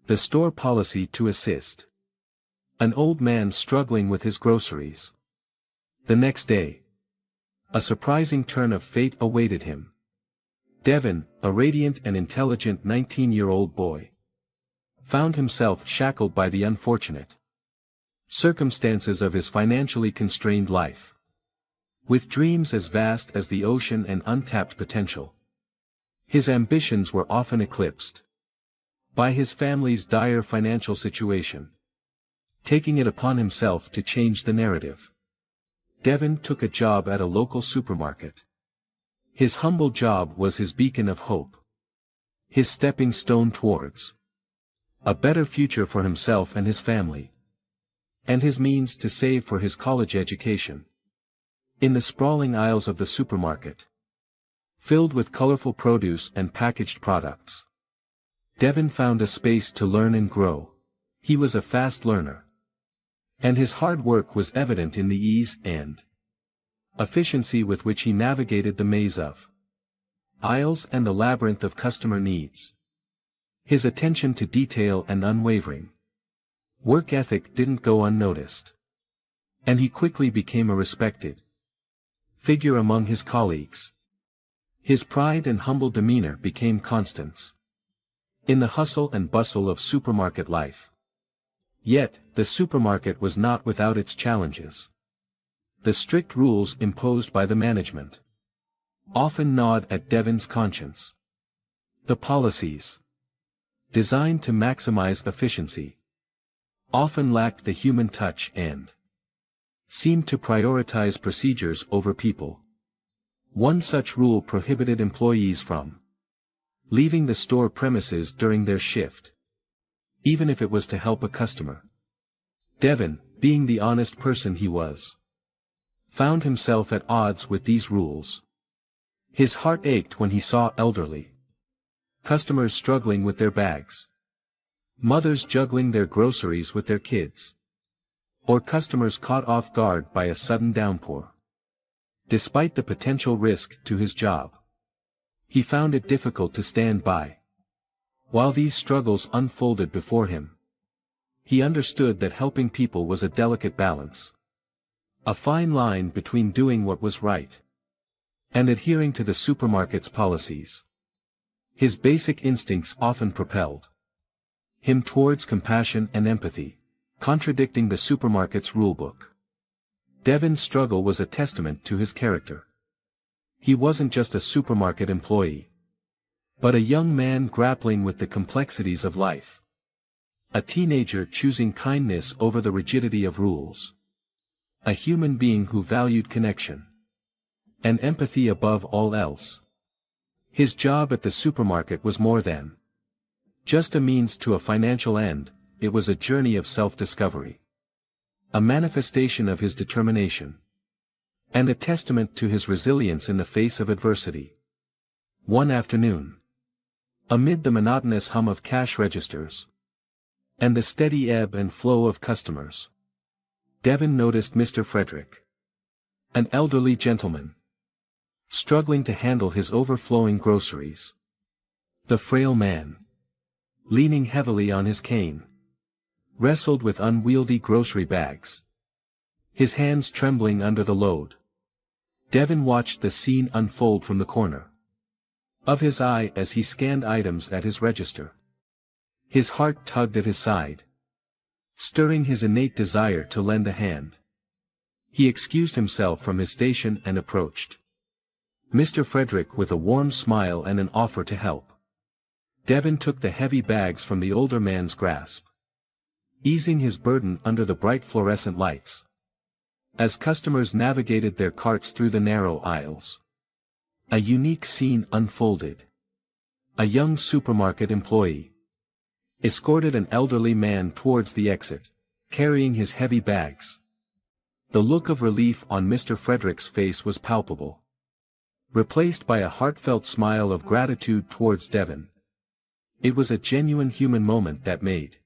the store policy to assist an old man struggling with his groceries. The next day, A surprising turn of fate awaited him. Devin, a radiant and intelligent 19-year-old boy, found himself shackled by the unfortunate circumstances of his financially constrained life. With dreams as vast as the ocean and untapped potential, his ambitions were often eclipsed by his family's dire financial situation. Taking it upon himself to change the narrative, Devin took a job at a local supermarket. His humble job was his beacon of hope, his stepping stone towards a better future for himself and his family, and his means to save for his college education. In the sprawling aisles of the supermarket, filled with colorful produce and packaged products, Devin found a space to learn and grow. He was a fast learner, and his hard work was evident in the ease and efficiency with which he navigated the maze of aisles and the labyrinth of customer needs. His attention to detail and unwavering work ethic didn't go unnoticed, and he quickly became a respected figure among his colleagues. His pride and humble demeanor became constants in the hustle and bustle of supermarket life. Yet, the supermarket was not without its challenges. The strict rules imposed by the management often gnawed at Devin's conscience. The policies, designed to maximize efficiency, often lacked the human touch and seemed to prioritize procedures over people. One such rule prohibited employees from leaving the store premises during their shift, even if it was to help a customer. Devin, being the honest person he was, found himself at odds with these rules. His heart ached when he saw elderly customers struggling with their bags, mothers juggling their groceries with their kids, or customers caught off guard by a sudden downpour. Despite the potential risk to his job, he found it difficult to stand by while these struggles unfolded before him. He understood that helping people was a delicate balance, a fine line between doing what was right and adhering to the supermarket's policies. His basic instincts often propelled him towards compassion and empathy, contradicting the supermarket's rulebook. Devin's struggle was a testament to his character. He wasn't just a supermarket employee, but a young man grappling with the complexities of life. A teenager choosing kindness over the rigidity of rules. A human being who valued connection and empathy above all else. His job at the supermarket was more than just a means to a financial end. It was a journey of self-discovery, a manifestation of his determination, and a testament to his resilience in the face of adversity. One afternoon, amid the monotonous hum of cash registers and the steady ebb and flow of customers, Devin noticed Mr. Frederick, an elderly gentleman, struggling to handle his overflowing groceries. The frail man, leaning heavily on his cane, wrestled with unwieldy grocery bags, his hands trembling under the load. Devin watched the scene unfold from the corner of his eye as he scanned items at his register. His heart tugged at his side, stirring his innate desire to lend a hand. He excused himself from his station and approached Mr. Frederick with a warm smile and an offer to help. Devin took the heavy bags from the older man's grasp, easing his burden under the bright fluorescent lights. As customers navigated their carts through the narrow aisles, a unique scene unfolded. A young supermarket employee escorted an elderly man towards the exit, carrying his heavy bags. The look of relief on Mr. Frederick's face was palpable, replaced by a heartfelt smile of gratitude towards Devin. It was a genuine human moment that made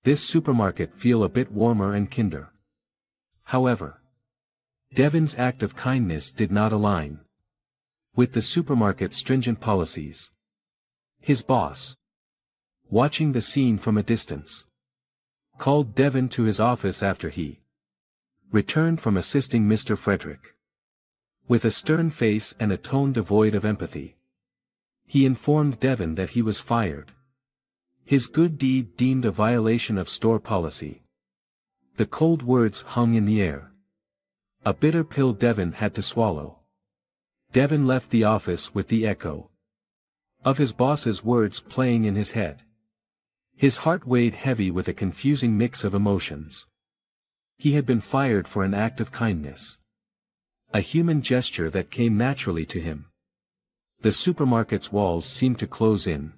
this supermarket feel a bit warmer and kinder. However, Devin's act of kindness did not align with the supermarket's stringent policies. His boss, watching the scene from a distance, called Devin to his office after he returned from assisting Mr. Frederick With a stern face and a tone devoid of empathy, he informed Devon that he was fired. His good deed deemed a violation of store policy. The cold words hung in the air. A bitter pill Devon had to swallow. Devon left the office with the echo of his boss's words playing in his head. His heart weighed heavy with a confusing mix of emotions. He had been fired for an act of kindness. A human gesture that came naturally to him. The supermarket's walls seemed to close in,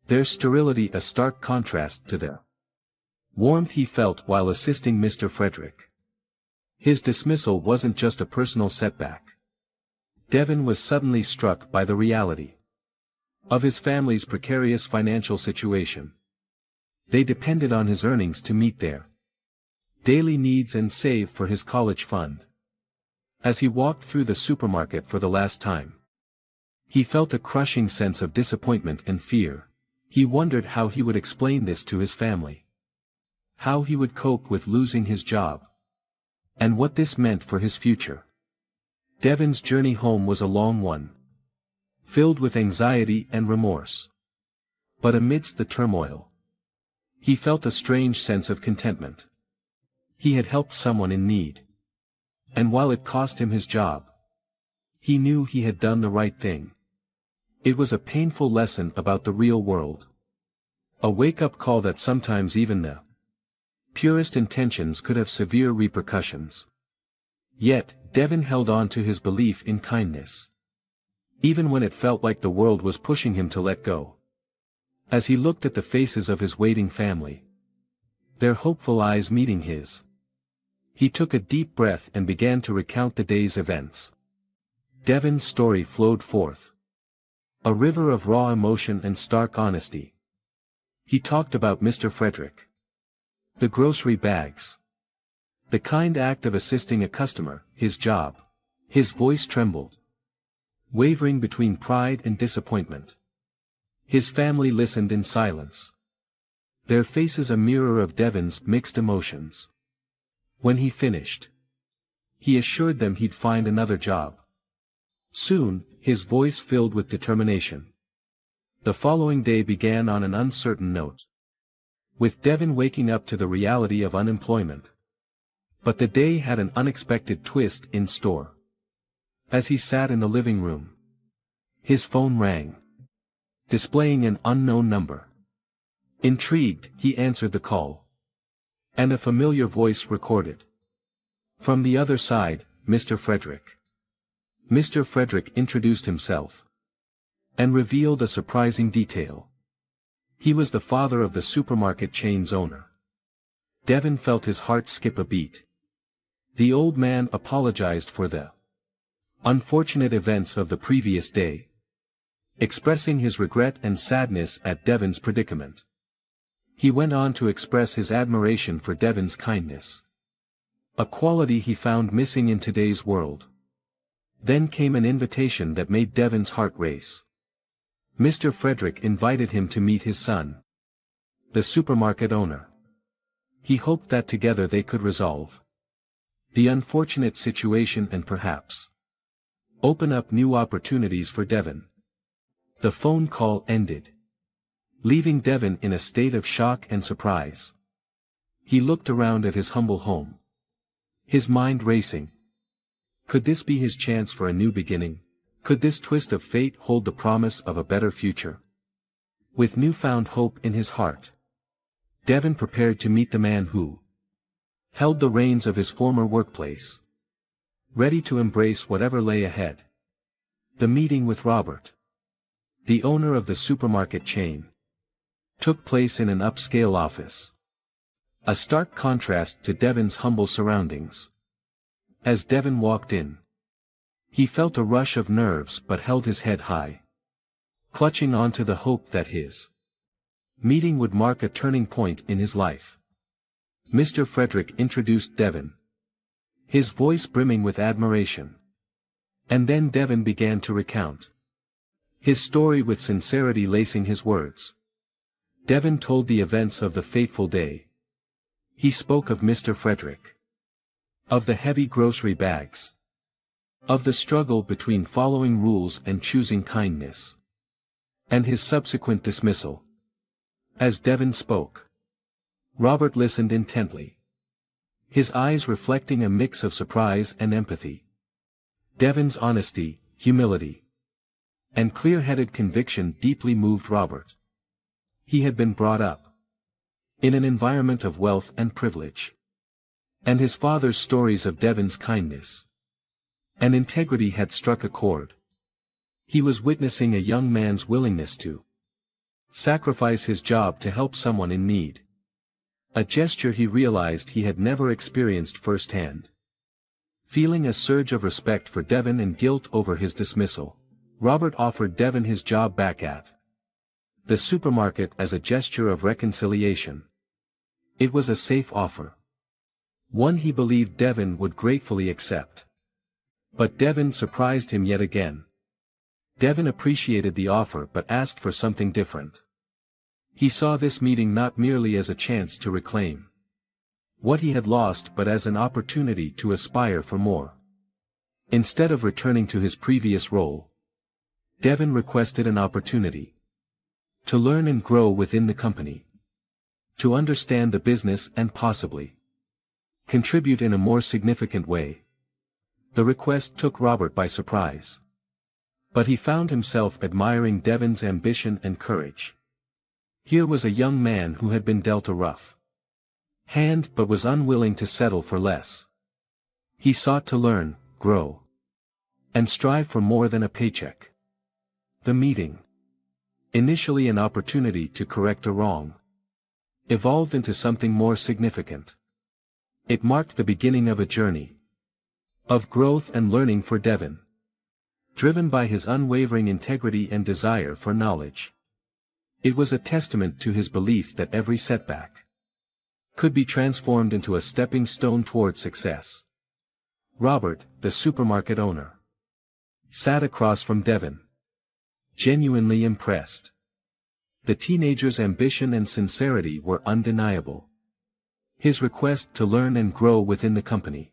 their sterility a stark contrast to the warmth he felt while assisting Mr. Frederick. His dismissal wasn't just a personal setback. Devon was suddenly struck by the reality of his family's precarious financial situation. They depended on his earnings to meet their daily needs and save for his college fund. As he walked through the supermarket for the last time, he felt a crushing sense of disappointment and fear. He wondered how he would explain this to his family, how he would cope with losing his job, and what this meant for his future. Devon's journey home was a long one, filled with anxiety and remorse. But amidst the turmoil, he felt a strange sense of contentment. He had helped someone in need. And while it cost him his job, he knew he had done the right thing. It was a painful lesson about the real world. A wake-up call that sometimes even the purest intentions could have severe repercussions. Yet, Devon held on to his belief in kindness, even when it felt like the world was pushing him to let go. As he looked at the faces of his waiting family, their hopeful eyes meeting his, he took a deep breath and began to recount the day's events. Devon's story flowed forth, a river of raw emotion and stark honesty. He talked about Mr. Frederick, the grocery bags, the kind act of assisting a customer, his job. His voice trembled, wavering between pride and disappointment. His family listened in silence, their faces a mirror of Devon's mixed emotions. When he finished, he assured them he'd find another job soon, his voice filled with determination. The following day began on an uncertain note, with Devon waking up to the reality of unemployment. But the day had an unexpected twist in store. As he sat in the living room, his phone rang, displaying an unknown number. Intrigued, he answered the call. And a familiar voice recorded. From the other side, Mr. Frederick. Mr. Frederick introduced himself, and revealed a surprising detail. He was the father of the supermarket chain's owner. Devon felt his heart skip a beat. The old man apologized for the unfortunate events of the previous day, expressing his regret and sadness at Devon's predicament. He went on to express his admiration for Devon's kindness, a quality he found missing in today's world. Then came an invitation that made Devon's heart race. Mr. Frederick invited him to meet his son, the supermarket owner. He hoped that together they could resolve the unfortunate situation and perhaps open up new opportunities for Devon. The phone call ended, leaving Devon in a state of shock and surprise. He looked around at his humble home, his mind racing. Could this be his chance for a new beginning? Could this twist of fate hold the promise of a better future? With newfound hope in his heart, Devon prepared to meet the man who held the reins of his former workplace, ready to embrace whatever lay ahead. The meeting with Robert, the owner of the supermarket chain, took place in an upscale office, a stark contrast to Devon's humble surroundings. As Devon walked in, he felt a rush of nerves but held his head high, clutching onto the hope that his meeting would mark a turning point in his life. Mr. Frederick introduced Devon, his voice brimming with admiration. And then Devon began to recount his story with sincerity lacing his words. Devon told the events of the fateful day. He spoke of Mr. Frederick, of the heavy grocery bags, Of the struggle between following rules and choosing kindness. And his subsequent dismissal. As Devon spoke, Robert listened intently, his eyes reflecting a mix of surprise and empathy. Devon's honesty, humility, and clear-headed conviction deeply moved Robert. He had been brought up in an environment of wealth and privilege, and his father's stories of Devon's kindness and integrity had struck a chord. He was witnessing a young man's willingness to sacrifice his job to help someone in need. A gesture he realized he had never experienced firsthand. Feeling a surge of respect for Devon and guilt over his dismissal, Robert offered Devon his job back at the supermarket as a gesture of reconciliation. It was a safe offer, one he believed Devon would gratefully accept. But Devon surprised him yet again. Devon appreciated the offer but asked for something different. He saw this meeting not merely as a chance to reclaim what he had lost but as an opportunity to aspire for more. Instead of returning to his previous role, Devon requested an opportunity to learn and grow within the company, to understand the business and possibly contribute in a more significant way. The request took Robert by surprise. But he found himself admiring Devon's ambition and courage. Here was a young man who had been dealt a rough hand but was unwilling to settle for less. He sought to learn, grow, and strive for more than a paycheck. The meeting, initially an opportunity to correct a wrong, evolved into something more significant. It marked the beginning of a journey of growth and learning for Devon, driven by his unwavering integrity and desire for knowledge. It was a testament to his belief that every setback could be transformed into a stepping stone toward success. Robert, the supermarket owner, sat across from Devon, genuinely impressed. The teenager's ambition and sincerity were undeniable. His request to learn and grow within the company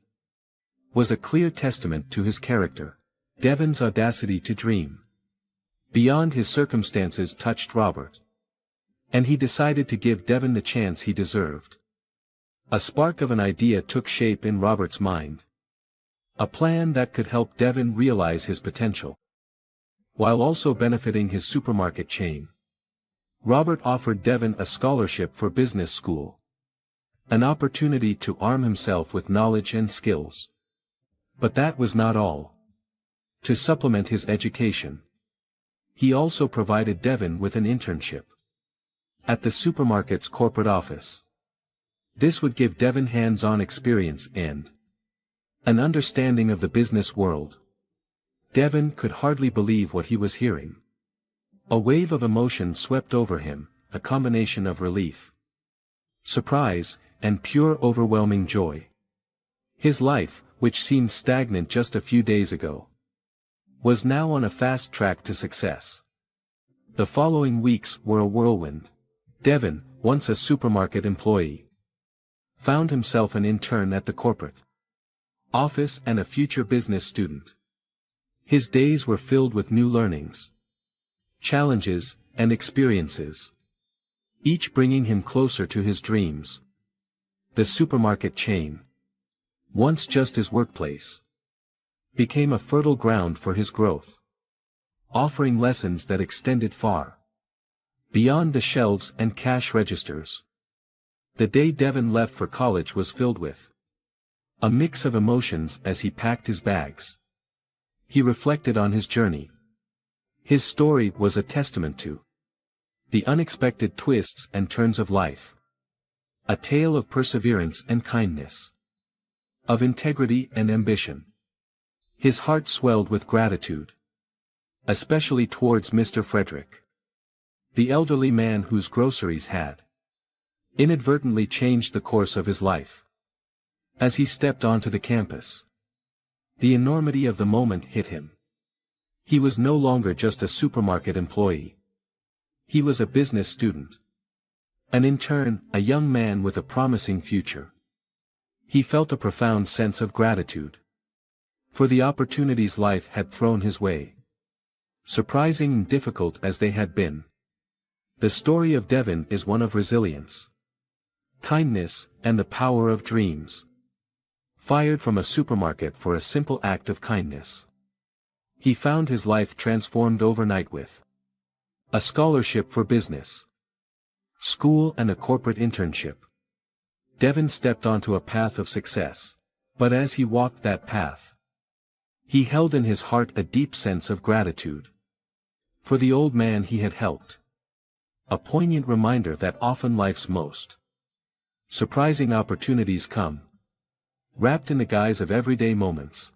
was a clear testament to his character. Devon's audacity to dream beyond his circumstances touched Robert, and he decided to give Devon the chance he deserved. A spark of an idea took shape in Robert's mind. A plan that could help Devon realize his potential, while also benefiting his supermarket chain. Robert offered Devon a scholarship for business school, an opportunity to arm himself with knowledge and skills. But that was not all. To supplement his education, he also provided Devon with an internship at the supermarket's corporate office. This would give Devon hands-on experience and an understanding of the business world. Devon could hardly believe what he was hearing. A wave of emotion swept over him, a combination of relief, surprise, and pure overwhelming joy. His life, which seemed stagnant just a few days ago, was now on a fast track to success. The following weeks were a whirlwind. Devon, once a supermarket employee, found himself an intern at the corporate office and a future business student. His days were filled with new learnings, challenges, and experiences, each bringing him closer to his dreams. The supermarket chain, once just his workplace, became a fertile ground for his growth, offering lessons that extended far beyond the shelves and cash registers. The day Devon left for college was filled with a mix of emotions as he packed his bags. He reflected on his journey. His story was a testament to the unexpected twists and turns of life, a tale of perseverance and kindness, of integrity and ambition. His heart swelled with gratitude, especially towards Mr. Frederick, the elderly man whose groceries had inadvertently changed the course of his life. As he stepped onto the campus, the enormity of the moment hit him. He was no longer just a supermarket employee. He was a business student, an intern, a young man with a promising future. He felt a profound sense of gratitude for the opportunities life had thrown his way. Surprising and difficult as they had been. The story of Devon is one of resilience, kindness, and the power of dreams. Fired from a supermarket for a simple act of kindness. He found his life transformed overnight with a scholarship for business, school, and a corporate internship. Devon stepped onto a path of success, but as he walked that path, he held in his heart a deep sense of gratitude for the old man he had helped. A poignant reminder that often life's most surprising opportunities come wrapped in the guise of everyday moments.